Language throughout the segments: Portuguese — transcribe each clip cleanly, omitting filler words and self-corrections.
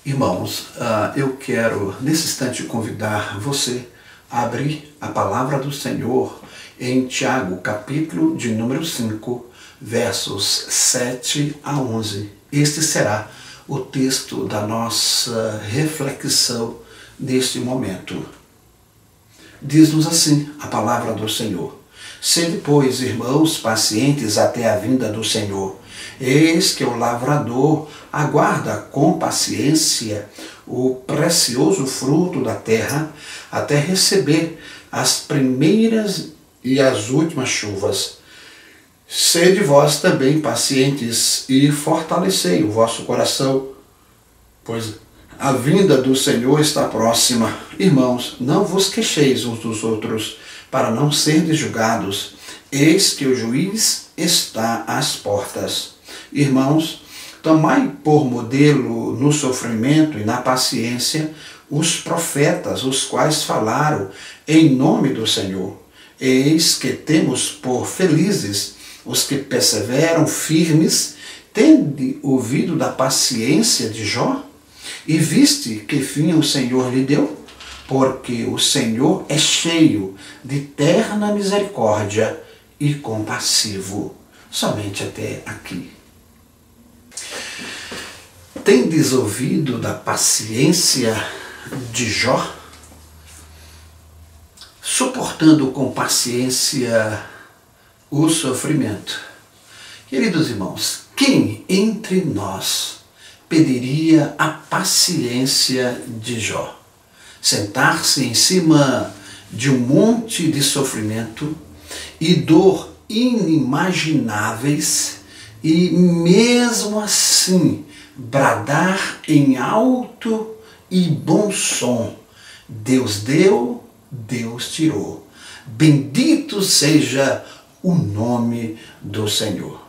Irmãos, eu quero nesse instante convidar você a abrir a palavra do Senhor em Tiago, capítulo de número 5, versos 7 a 11. Este será o texto da nossa reflexão neste momento. Diz-nos assim a palavra do Senhor: sede, pois, irmãos, pacientes até a vinda do Senhor. Eis que o lavrador aguarda com paciência o precioso fruto da terra, até receber as primeiras e as últimas chuvas. Sede vós também pacientes e fortalecei o vosso coração, pois a vinda do Senhor está próxima. Irmãos, não vos queixeis uns dos outros, para não serdes julgados. Eis que o juiz está às portas. Irmãos, tomai por modelo no sofrimento e na paciência os profetas, os quais falaram em nome do Senhor. Eis que temos por felizes os que perseveram firmes. Tende ouvido da paciência de Jó? E viste que fim o Senhor lhe deu? Porque o Senhor é cheio de terna misericórdia e compassivo. Somente até aqui. Tendes ouvido da paciência de Jó? Suportando com paciência o sofrimento. Queridos irmãos, quem entre nós pediria a paciência de Jó? Sentar-se em cima de um monte de sofrimento e dor inimagináveis e mesmo assim bradar em alto e bom som: Deus deu, Deus tirou. Bendito seja o nome do Senhor.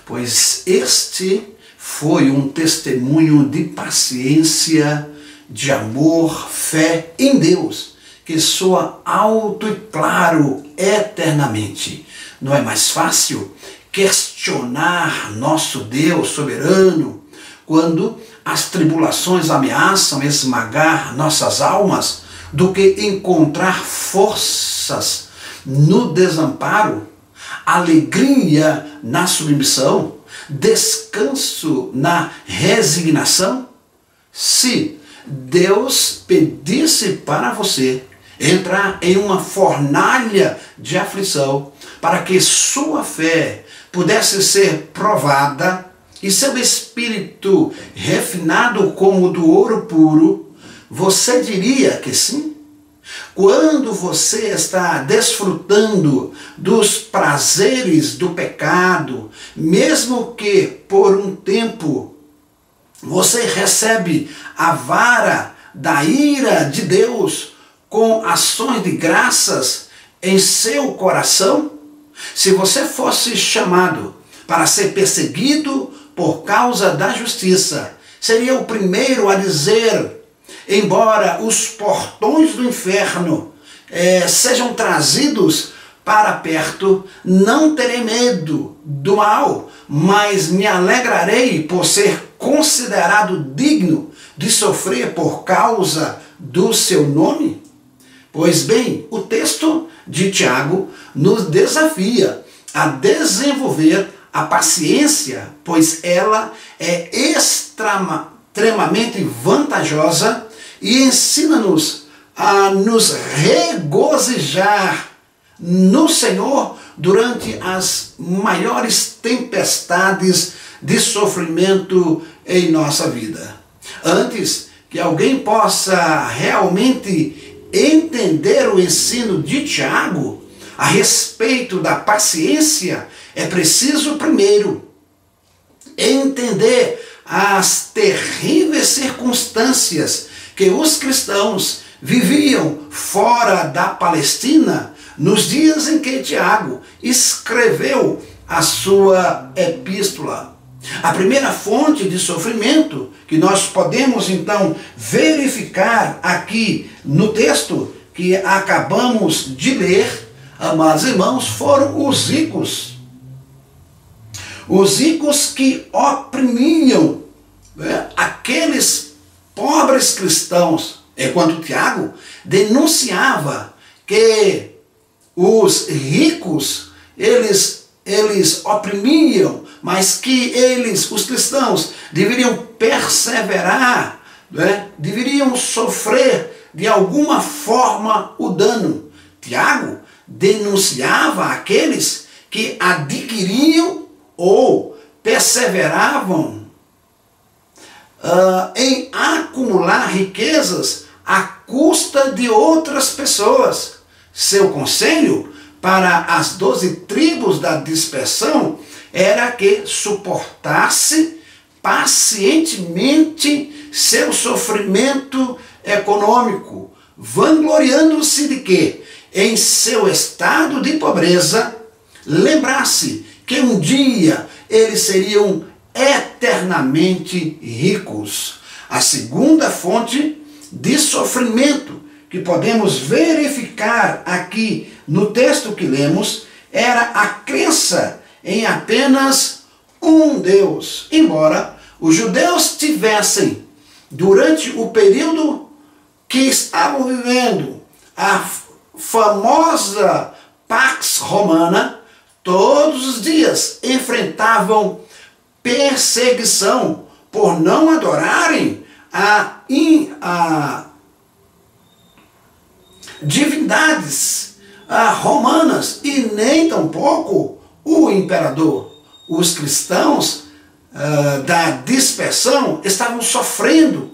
Pois este foi um testemunho de paciência, de amor, fé em Deus, que soa alto e claro eternamente. Não é mais fácil questionar nosso Deus soberano quando as tribulações ameaçam esmagar nossas almas do que encontrar forças no desamparo, alegria na submissão, descanso na resignação? Se Deus pedisse para você entrar em uma fornalha de aflição para que sua fé pudesse ser provada e seu espírito refinado como o do ouro puro, você diria que sim? Quando você está desfrutando dos prazeres do pecado, mesmo que por um tempo você recebe a vara da ira de Deus com ações de graças em seu coração? Se você fosse chamado para ser perseguido por causa da justiça, seria o primeiro a dizer: embora os portões do inferno sejam trazidos para perto, não terei medo do mal, mas me alegrarei por ser considerado digno de sofrer por causa do seu nome? Pois bem, o texto de Tiago nos desafia a desenvolver a paciência, pois ela é extremamente vantajosa e ensina-nos a nos regozijar no Senhor durante as maiores tempestades de sofrimento em nossa vida. Antes que alguém possa realmente entender o ensino de Tiago a respeito da paciência, é preciso primeiro entender as terríveis circunstâncias que os cristãos viviam fora da Palestina nos dias em que Tiago escreveu a sua epístola. A primeira fonte de sofrimento que nós podemos então verificar aqui no texto que acabamos de ler, amados irmãos, foram os ricos. Os ricos que oprimiam aqueles pobres cristãos, enquanto Tiago denunciava que os ricos, eles oprimiam, mas que os cristãos, deveriam perseverar, né? Deveriam sofrer de alguma forma o dano. Tiago denunciava aqueles que adquiriam ou perseveravam em acumular riquezas à custa de outras pessoas. Seu conselho para as 12 tribos da dispersão era que suportasse pacientemente seu sofrimento econômico, vangloriando-se de que, em seu estado de pobreza, lembrasse que um dia eles seriam eternamente ricos. A segunda fonte de sofrimento que podemos verificar aqui no texto que lemos era a crença em apenas um Deus. Embora os judeus tivessem, durante o período que estavam vivendo, a famosa Pax Romana, todos os dias enfrentavam perseguição por não adorarem a divindades romanas e nem tampouco o imperador. Os cristãos da dispersão estavam sofrendo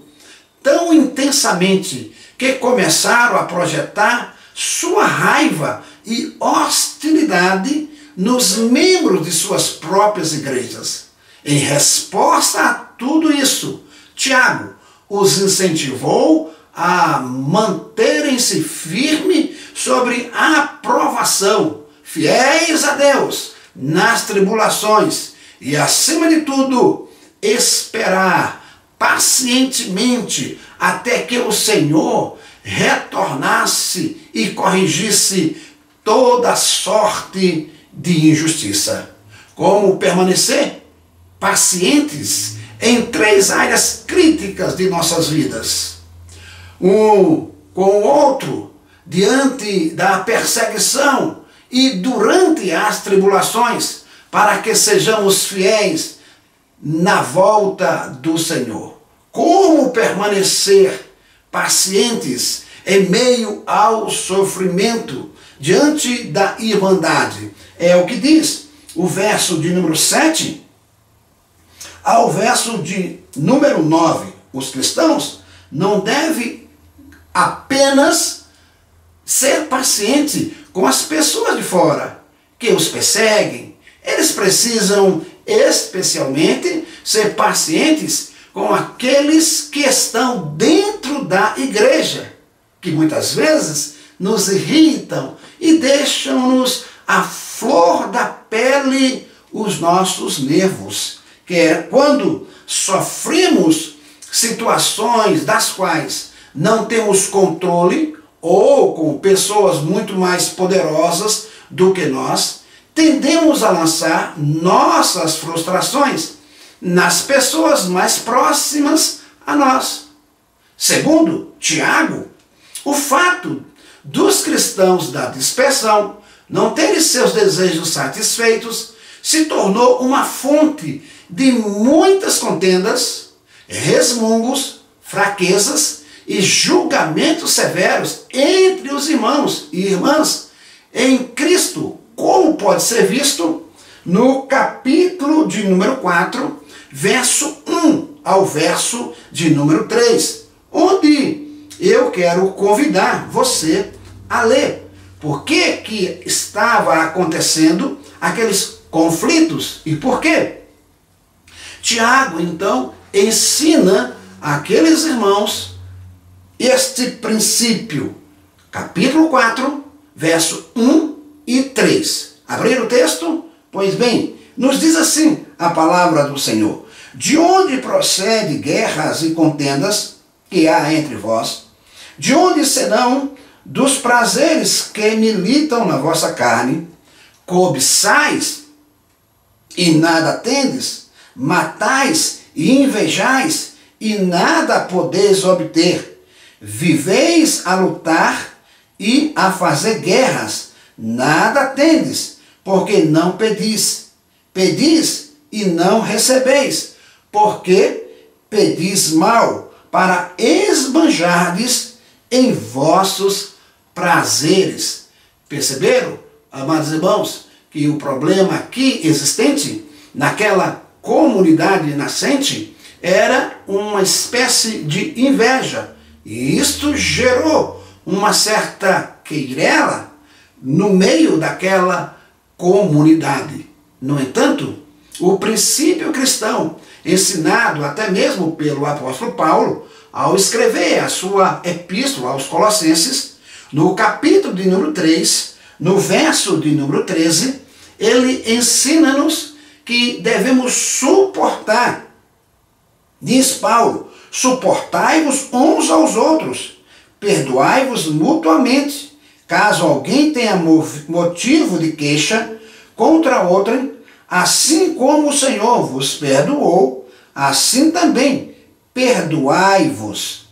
tão intensamente que começaram a projetar sua raiva e hostilidade nos membros de suas próprias igrejas. Em resposta a tudo isso, Tiago os incentivou a manterem-se firmes sobre a aprovação, fiéis a Deus nas tribulações e, acima de tudo, esperar pacientemente até que o Senhor retornasse e corrigisse toda sorte de injustiça. Como permanecer pacientes em 3 áreas críticas de nossas vidas. Um com o outro, diante da perseguição e durante as tribulações, para que sejamos fiéis na volta do Senhor. Como permanecer pacientes em meio ao sofrimento, diante da irmandade? É o que diz o verso de número 7 ao verso de número 9. Os cristãos não devem apenas ser pacientes com as pessoas de fora que os perseguem. Eles precisam especialmente ser pacientes com aqueles que estão dentro da igreja, que muitas vezes nos irritam e deixam-nos à flor da pele os nossos nervos, que é quando sofremos situações das quais não temos controle, ou com pessoas muito mais poderosas do que nós, tendemos a lançar nossas frustrações nas pessoas mais próximas a nós. Segundo Tiago, o fato dos cristãos da dispersão não terem seus desejos satisfeitos se tornou uma fonte de muitas contendas, resmungos, fraquezas e julgamentos severos entre os irmãos e irmãs em Cristo, como pode ser visto no capítulo de número 4, verso 1 ao verso de número 3, onde eu quero convidar você a ler por que estava acontecendo aqueles conflitos e por quê. Tiago, então, ensina àqueles irmãos este princípio. Capítulo 4, verso 1 e 3. Abrir o texto? Pois bem, nos diz assim a palavra do Senhor: de onde procede guerras e contendas que há entre vós? De onde senão dos prazeres que militam na vossa carne? Cobiçais e nada tendes, matais e invejais e nada podeis obter. Viveis a lutar e a fazer guerras, nada tendes, porque não pedis. Pedis e não recebeis, porque pedis mal, para esbanjardes em vossos prazeres. Perceberam, amados irmãos, que o problema aqui existente, naquela comunidade nascente, era uma espécie de inveja. E isto gerou uma certa queirela no meio daquela comunidade. No entanto, o princípio cristão, ensinado até mesmo pelo apóstolo Paulo, ao escrever a sua epístola aos Colossenses, no capítulo de número 3, no verso de número 13, ele ensina-nos que devemos suportar. Diz Paulo: suportai-vos uns aos outros, perdoai-vos mutuamente, caso alguém tenha motivo de queixa contra outrem, assim como o Senhor vos perdoou, assim também perdoai-vos.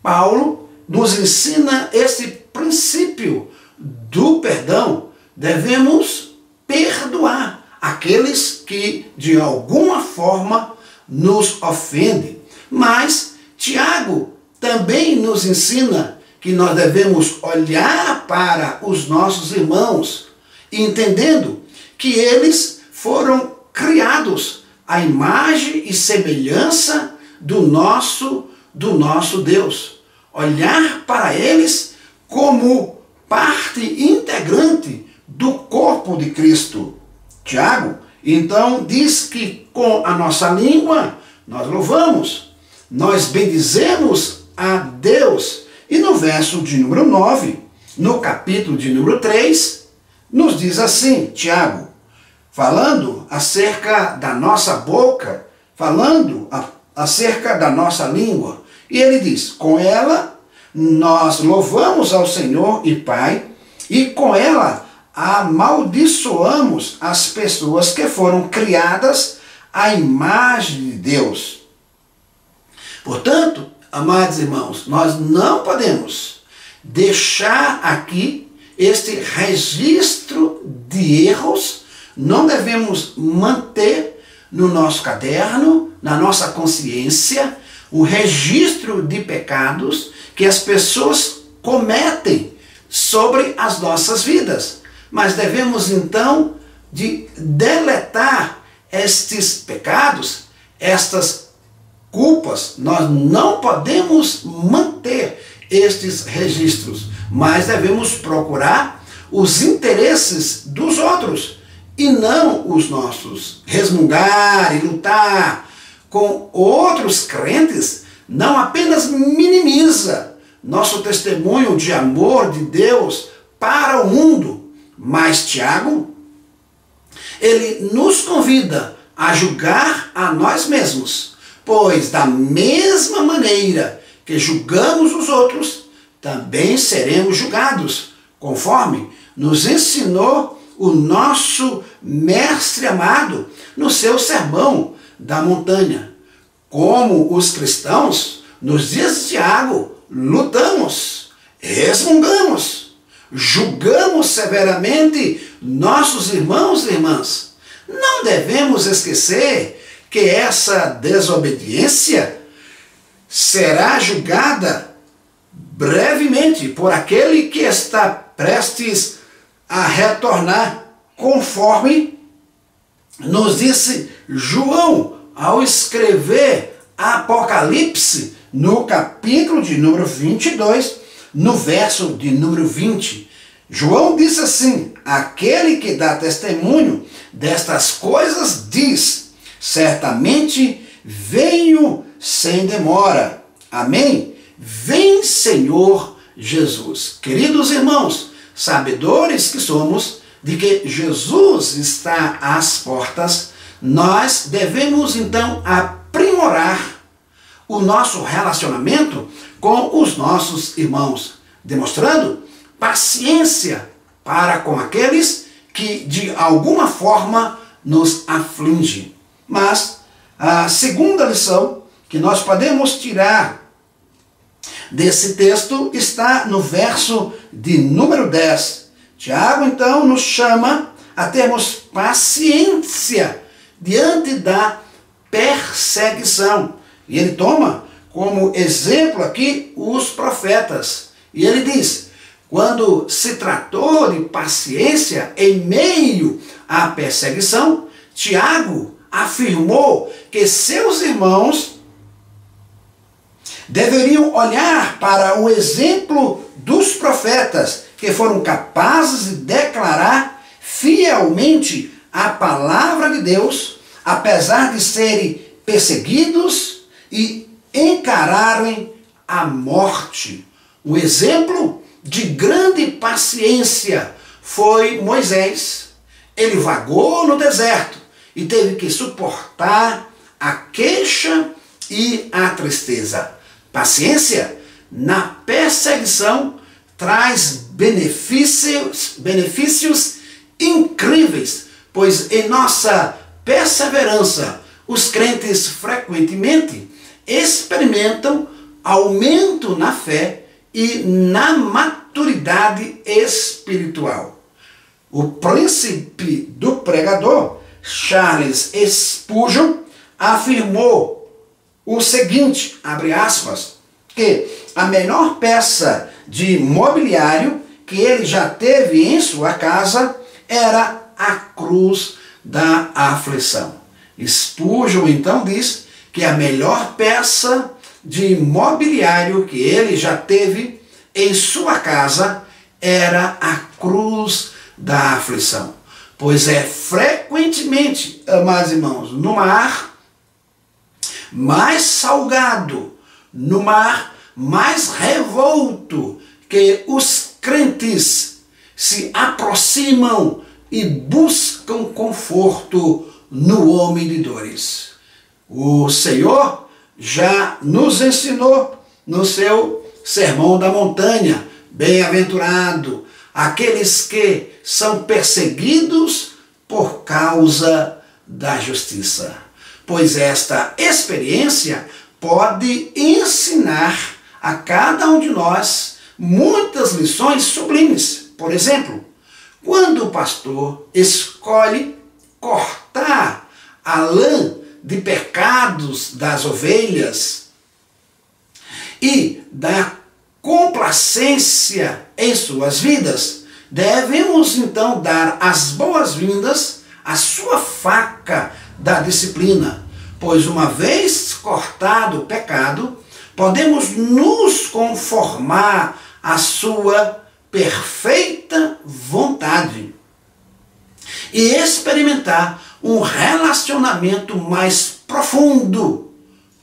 Paulo nos ensina esse princípio do perdão. Devemos perdoar aqueles que de alguma forma nos ofendem. Mas Tiago também nos ensina que nós devemos olhar para os nossos irmãos, entendendo que eles foram criados à imagem e semelhança do nosso Deus. Olhar para eles como parte integrante do corpo de Cristo. Tiago, então, diz que com a nossa língua nós louvamos, nós bendizemos a Deus. E no verso de número 9, no capítulo de número 3, nos diz assim, Tiago, falando acerca da nossa boca, falando acerca da nossa língua. E ele diz, com ela nós louvamos ao Senhor e Pai, e com ela amaldiçoamos as pessoas que foram criadas à imagem de Deus. Portanto, amados irmãos, nós não podemos deixar aqui este registro de erros, não devemos manter no nosso caderno, na nossa consciência, o registro de pecados que as pessoas cometem sobre as nossas vidas. Mas devemos então de deletar estes pecados, estas culpas. Nós não podemos manter estes registros, mas devemos procurar os interesses dos outros e não os nossos. Resmungar e lutar com outros crentes não apenas minimiza nosso testemunho de amor de Deus para o mundo, mas Tiago, ele nos convida a julgar a nós mesmos, pois da mesma maneira que julgamos os outros, também seremos julgados, conforme nos ensinou o nosso mestre amado no seu sermão da montanha. Como os cristãos, nos dias de Tiago, lutamos, resmungamos, julgamos severamente nossos irmãos e irmãs. Não devemos esquecer que essa desobediência será julgada brevemente por aquele que está prestes a retornar, conforme nos disse João ao escrever Apocalipse no capítulo de número 22, no verso de número 20. João disse assim: aquele que dá testemunho destas coisas diz, certamente venho sem demora. Amém? Vem, Senhor Jesus. Queridos irmãos, sabedores que somos de que Jesus está às portas, nós devemos então aprimorar o nosso relacionamento com os nossos irmãos, demonstrando paciência para com aqueles que de alguma forma nos afligem. Mas a segunda lição que nós podemos tirar desse texto está no verso de número 10. Tiago, então, nos chama a termos paciência diante da perseguição. E ele toma como exemplo aqui os profetas. E ele diz, quando se tratou de paciência em meio à perseguição, Tiago afirmou que seus irmãos deveriam olhar para o exemplo dos profetas que foram capazes de declarar fielmente a palavra de Deus, apesar de serem perseguidos e encararem a morte. Um exemplo de grande paciência foi Moisés. Ele vagou no deserto e teve que suportar a queixa e a tristeza. Paciência na perseguição traz benefícios incríveis, pois em nossa perseverança, os crentes frequentemente experimentam aumento na fé e na maturidade espiritual. O príncipe do pregador, Charles Spurgeon, afirmou o seguinte, abre aspas, que a melhor peça de mobiliário que ele já teve em sua casa era a cruz da aflição. Spurgeon então diz que a melhor peça de mobiliário que ele já teve em sua casa era a cruz da aflição. Pois é frequentemente, amados irmãos, no mar mais salgado, no mar mais revolto, que os crentes se aproximam e buscam conforto no homem de dores. O Senhor já nos ensinou no seu Sermão da Montanha, bem-aventurado aqueles que são perseguidos por causa da justiça. Pois esta experiência pode ensinar a cada um de nós muitas lições sublimes. Por exemplo, quando o pastor escolhe cortar a lã de pecados das ovelhas e da complacência em suas vidas, devemos então dar as boas-vindas à sua faca da disciplina, pois uma vez cortado o pecado, podemos nos conformar à sua perfeita vontade e experimentar um relacionamento mais profundo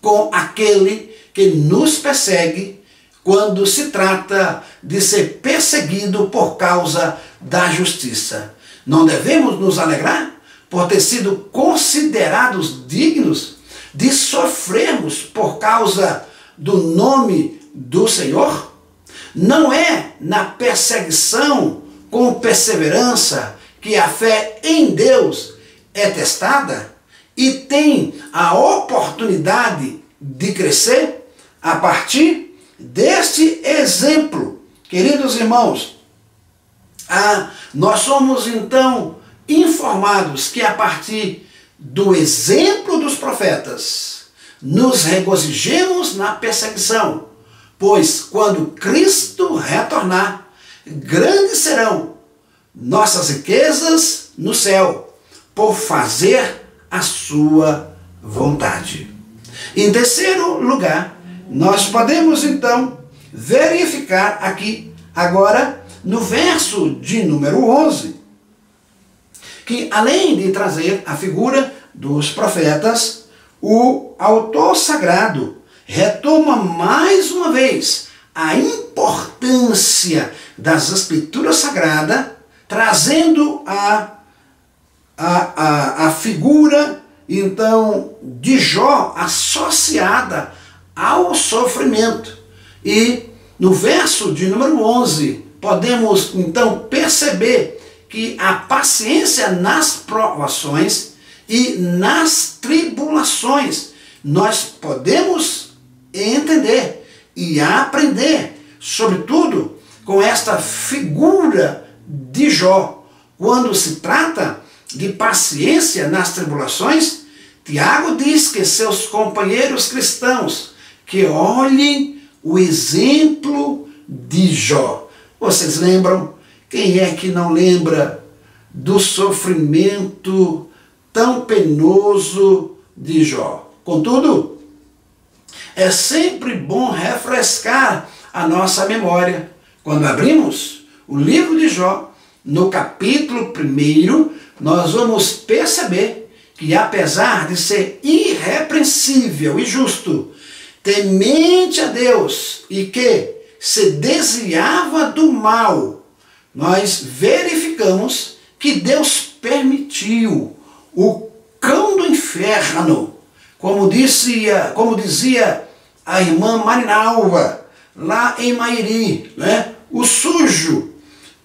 com aquele que nos persegue quando se trata de ser perseguido por causa da justiça. Não devemos nos alegrar por ter sido considerados dignos de sofrermos por causa do nome do Senhor? Não é na perseguição com perseverança que a fé em Deus é testada e tem a oportunidade de crescer? A partir deste exemplo, queridos irmãos, nós somos então informados que a partir do exemplo dos profetas nos regozijemos na perseguição, pois quando Cristo retornar, grandes serão nossas riquezas no céu, por fazer a sua vontade. Em terceiro lugar, nós podemos então verificar aqui, agora, no verso de número 11, que além de trazer a figura dos profetas, o autor sagrado retoma mais uma vez a importância das escrituras sagradas, trazendo a figura então de Jó associada ao sofrimento. E no verso de número 11 podemos então perceber que a paciência nas provações e nas tribulações nós podemos entender e aprender, sobretudo com esta figura de Jó. Quando se trata de paciência nas tribulações, Tiago diz que seus companheiros cristãos que olhem o exemplo de Jó. Vocês lembram? Quem é que não lembra do sofrimento tão penoso de Jó? Contudo, é sempre bom refrescar a nossa memória. Quando abrimos o livro de Jó, no capítulo 1, nós vamos perceber que, apesar de ser irrepreensível e justo, temente a Deus e que se desviava do mal, nós verificamos que Deus permitiu o cão do inferno, como dizia a irmã Marinalva, lá em Mairi, né? O sujo,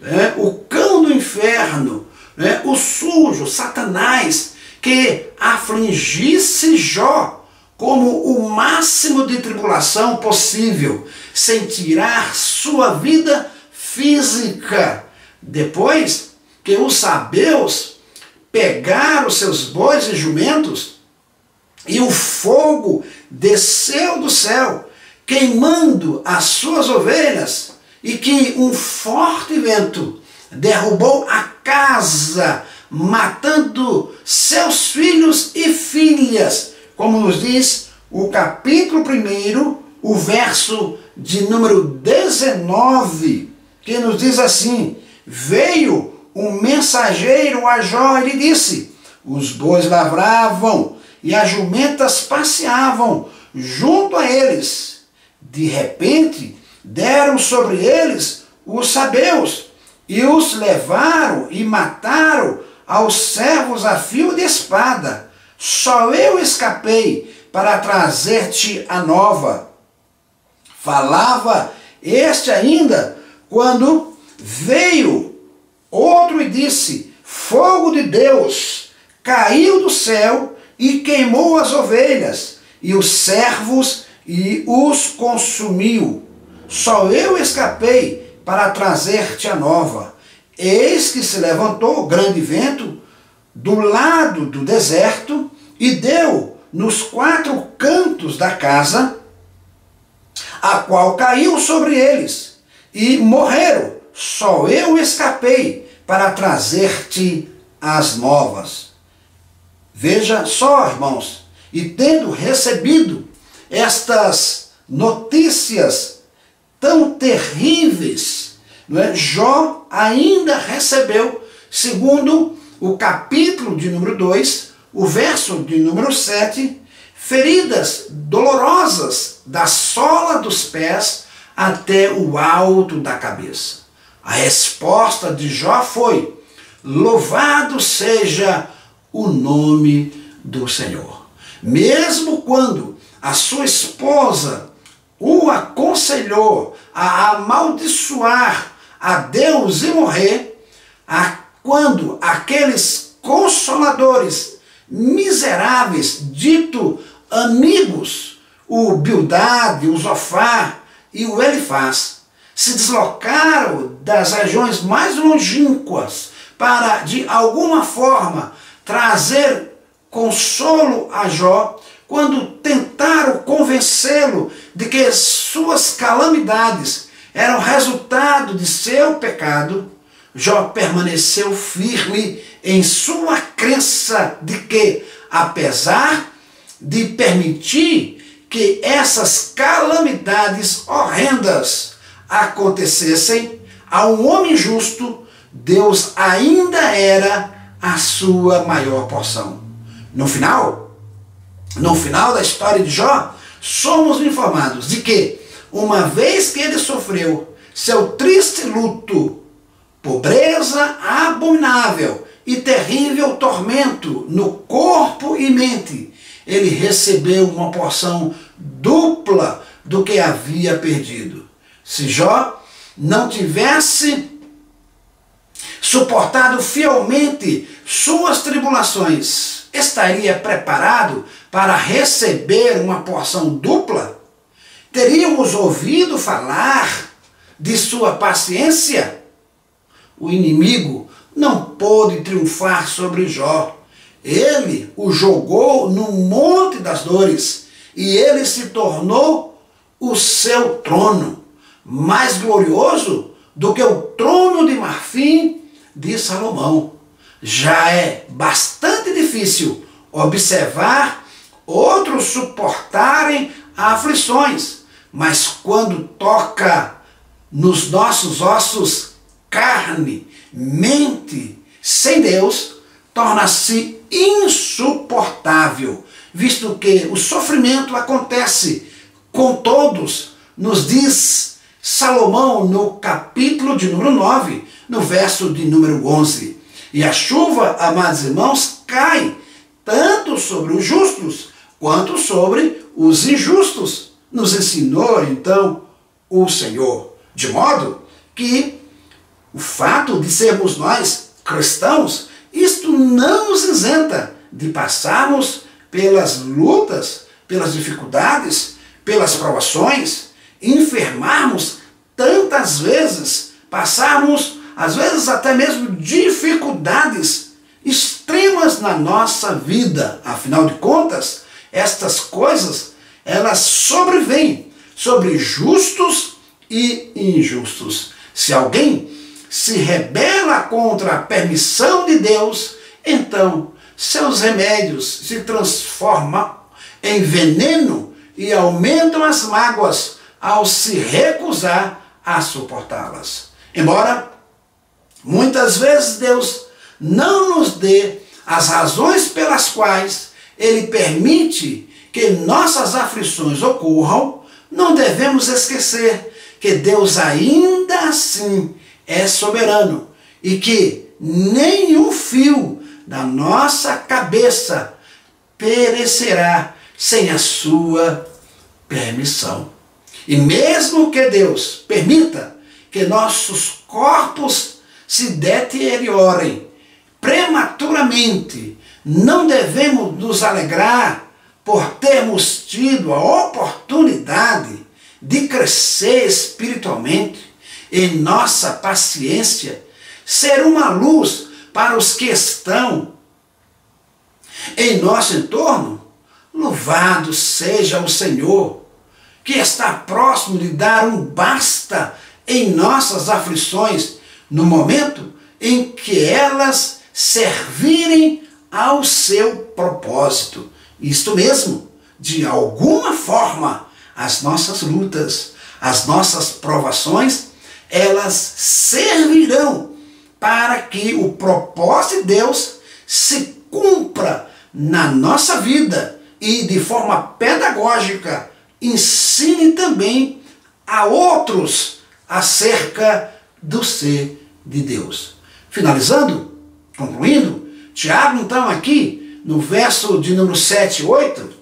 né? O cão do inferno, né? O sujo, Satanás, que afligisse Jó como o máximo de tribulação possível, sem tirar sua vida física. Depois que os sabeus pegaram seus bois e jumentos, e o fogo desceu do céu, queimando as suas ovelhas, e que um forte vento derrubou a casa, matando seus filhos e filhas, como nos diz o capítulo 1, o verso de número 19, que nos diz assim: veio um mensageiro a Jó e lhe disse: os bois lavravam e as jumentas passeavam junto a eles. De repente, deram sobre eles os sabeus e os levaram e mataram aos servos a fio de espada. Só eu escapei para trazer-te a nova. Falava este ainda, quando veio outro e disse: fogo de Deus caiu do céu e queimou as ovelhas e os servos e os consumiu. Só eu escapei para trazer-te a nova. Eis que se levantou grande vento do lado do deserto e deu nos 4 cantos da casa, a qual caiu sobre eles, e morreram. Só eu escapei para trazer-te as novas. Veja só, irmãos, e tendo recebido estas notícias tão terríveis, não é? Jó ainda recebeu, segundo o capítulo de número 2, o verso de número 7, feridas dolorosas da sola dos pés até o alto da cabeça. A resposta de Jó foi: louvado seja o nome do Senhor. Mesmo quando a sua esposa o aconselhou a amaldiçoar a Deus e morrer, quando aqueles consoladores miseráveis, dito amigos, o Bildade, o Zofar e o Elifaz, se deslocaram das regiões mais longínquas para, de alguma forma, trazer consolo a Jó, quando tentaram convencê-lo de que suas calamidades eram resultado de seu pecado, Jó permaneceu firme em sua crença de que, apesar de permitir que essas calamidades horrendas acontecessem a um homem justo, Deus ainda era a sua maior porção. No final da história de Jó, somos informados de que, uma vez que ele sofreu seu triste luto, pobreza abominável e terrível tormento no corpo e mente, ele recebeu uma porção dupla do que havia perdido. Se Jó não tivesse suportado fielmente suas tribulações, estaria preparado para receber uma porção dupla? Teríamos ouvido falar de sua paciência? O inimigo não pôde triunfar sobre Jó. Ele o jogou no monte das dores e ele se tornou o seu trono, mais glorioso do que o trono de marfim de Salomão. Já é bastante difícil observar outros suportarem aflições, mas quando toca nos nossos ossos, carne, mente, sem Deus, torna-se insuportável, visto que o sofrimento acontece com todos, nos diz Salomão no capítulo de número 9, no verso de número 11. E a chuva, amados irmãos, cai tanto sobre os justos quanto sobre os injustos, nos ensinou então o Senhor. De modo que o fato de sermos nós cristãos, isto não nos isenta de passarmos pelas lutas, pelas dificuldades, pelas provações, enfermarmos tantas vezes, passarmos às vezes até mesmo dificuldades extremas na nossa vida. Afinal de contas, estas coisas, elas sobrevêm sobre justos e injustos. Se alguém se rebela contra a permissão de Deus, então seus remédios se transformam em veneno e aumentam as mágoas ao se recusar a suportá-las. Embora muitas vezes Deus não nos dê as razões pelas quais Ele permite que nossas aflições ocorram, não devemos esquecer que Deus ainda assim é soberano e que nenhum fio da nossa cabeça perecerá sem a sua permissão. E mesmo que Deus permita que nossos corpos se deteriorem prematuramente, não devemos nos alegrar por termos tido a oportunidade de crescer espiritualmente em nossa paciência, ser uma luz para os que estão em nosso entorno. Louvado seja o Senhor, que está próximo de dar um basta em nossas aflições, no momento em que elas servirem ao seu propósito. Isto mesmo, de alguma forma, as nossas lutas, as nossas provações, elas servirão para que o propósito de Deus se cumpra na nossa vida e de forma pedagógica ensine também a outros acerca do ser de Deus. Finalizando, concluindo, Tiago então aqui no verso de número 7 e 8,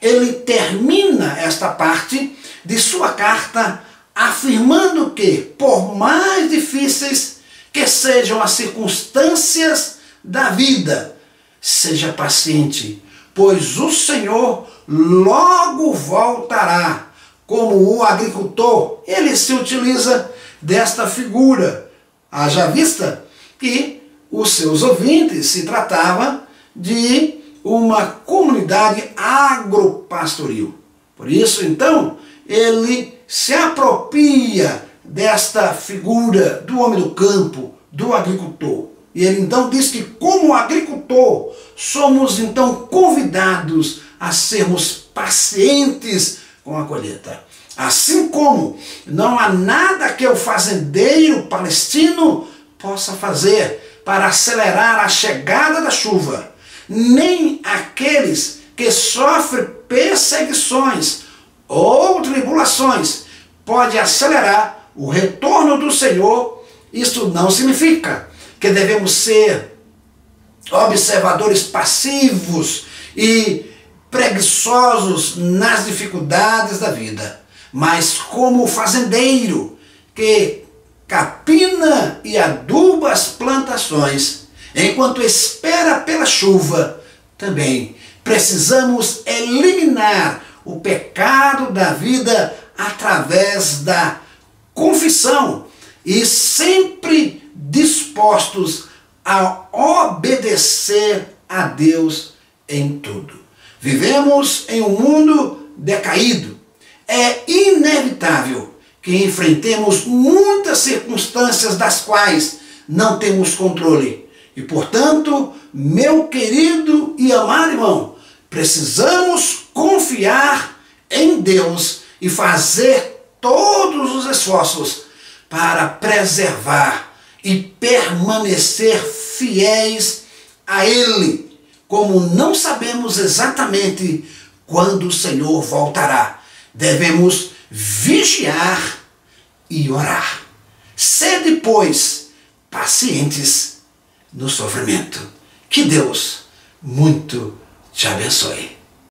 ele termina esta parte de sua carta afirmando que, por mais difíceis que sejam as circunstâncias da vida, seja paciente, pois o Senhor logo voltará. Como o agricultor, ele se utiliza desta figura. Haja vista que os seus ouvintes se tratava de uma comunidade agropastoril. Por isso, então, ele se apropria desta figura do homem do campo, do agricultor. E ele então diz que, como agricultor, somos então convidados a sermos pacientes com a colheita. Assim como não há nada que o fazendeiro palestino possa fazer para acelerar a chegada da chuva, nem aqueles que sofrem perseguições ou tribulações pode acelerar o retorno do Senhor. Isso não significa que devemos ser observadores passivos e preguiçosos nas dificuldades da vida, mas como o fazendeiro que capina e aduba as plantações, Enquanto espera pela chuva, também precisamos eliminar o pecado da vida através da confissão e sempre dispostos a obedecer a Deus em tudo. Vivemos em um mundo decaído. É inevitável que enfrentemos muitas circunstâncias das quais não temos controle. E, portanto, meu querido e amado irmão, precisamos confiar em Deus e fazer todos os esforços para preservar e permanecer fiéis a Ele, como não sabemos exatamente quando o Senhor voltará. Devemos vigiar e orar. Sede, pois, pacientes no sofrimento. Que Deus muito te abençoe.